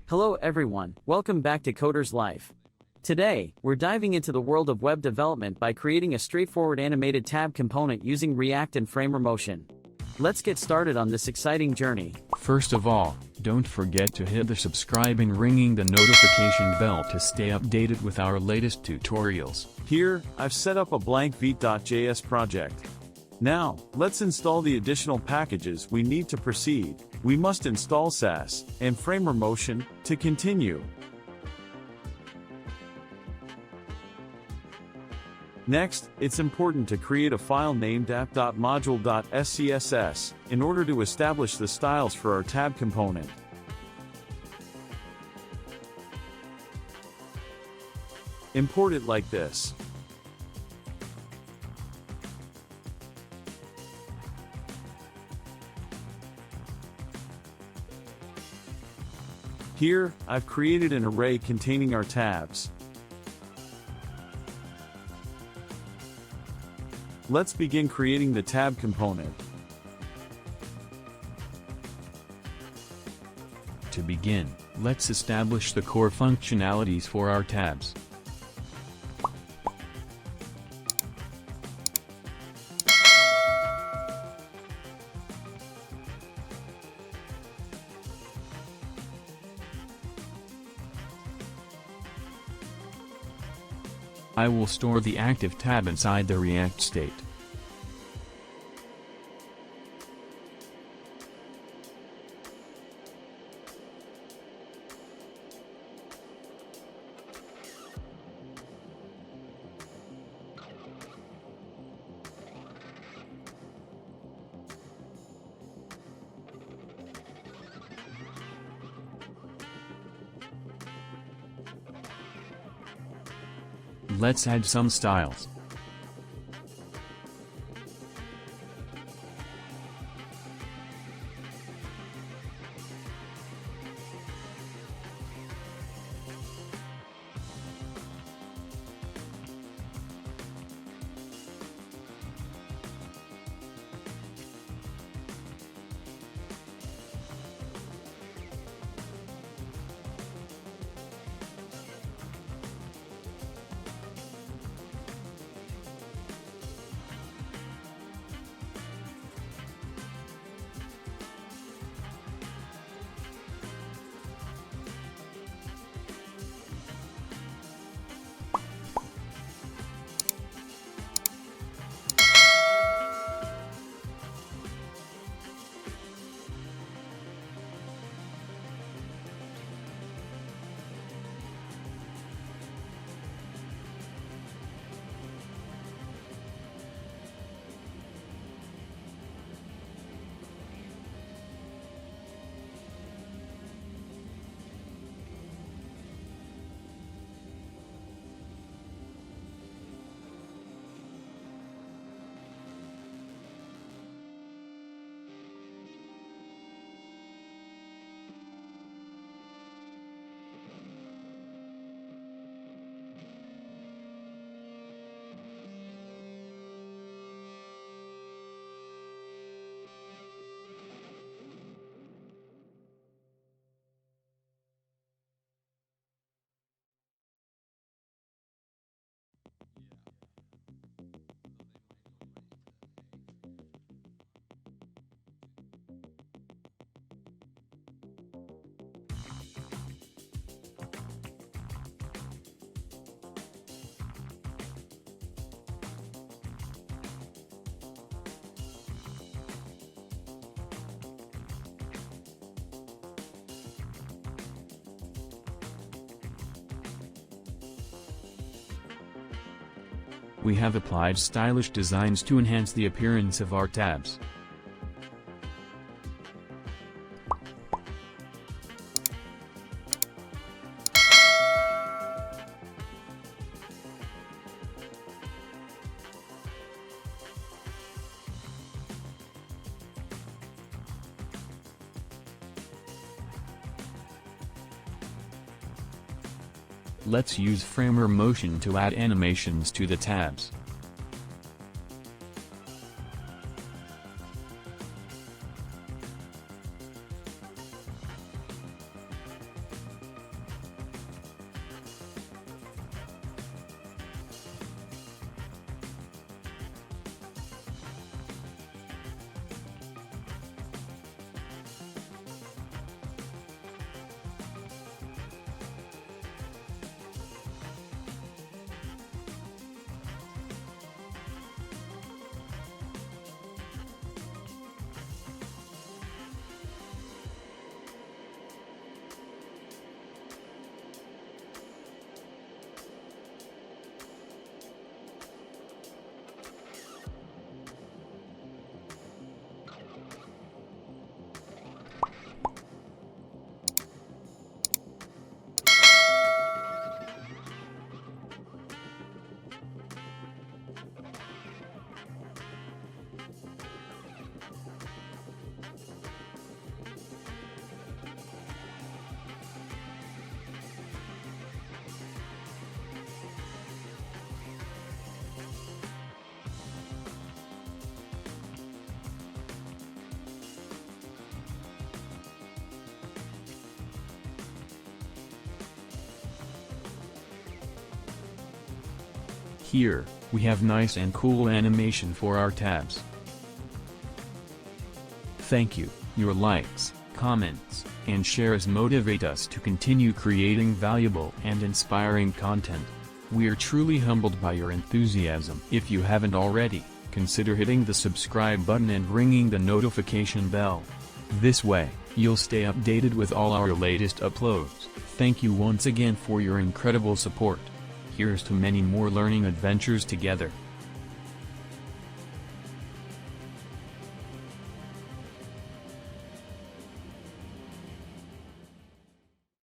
Hello everyone, welcome back to Coder's Life. Today, we're diving into the world of web development by creating a straightforward animated tab component using React and Framer Motion. Let's get started on this exciting journey. First of all, don't forget to hit the subscribe and ringing the notification bell to stay updated with our latest tutorials. Here, I've set up a blank Vite.js project. Now, let's install the additional packages we need to proceed. We must install Sass and Framer Motion to continue. Next, it's important to create a file named app.module.scss in order to establish the styles for our tab component. Import it like this. Here, I've created an array containing our tabs. Let's begin creating the tab component. To begin, let's establish the core functionalities for our tabs. I will store the active tab inside the React state. Let's add some styles. We have applied stylish designs to enhance the appearance of our tabs. Let's use Framer Motion to add animations to the tabs. Here, we have nice and cool animation for our tabs. Thank you. Your likes, comments, and shares motivate us to continue creating valuable and inspiring content. We are truly humbled by your enthusiasm. If you haven't already, consider hitting the subscribe button and ringing the notification bell. This way, you'll stay updated with all our latest uploads. Thank you once again for your incredible support. Here's to many more learning adventures together.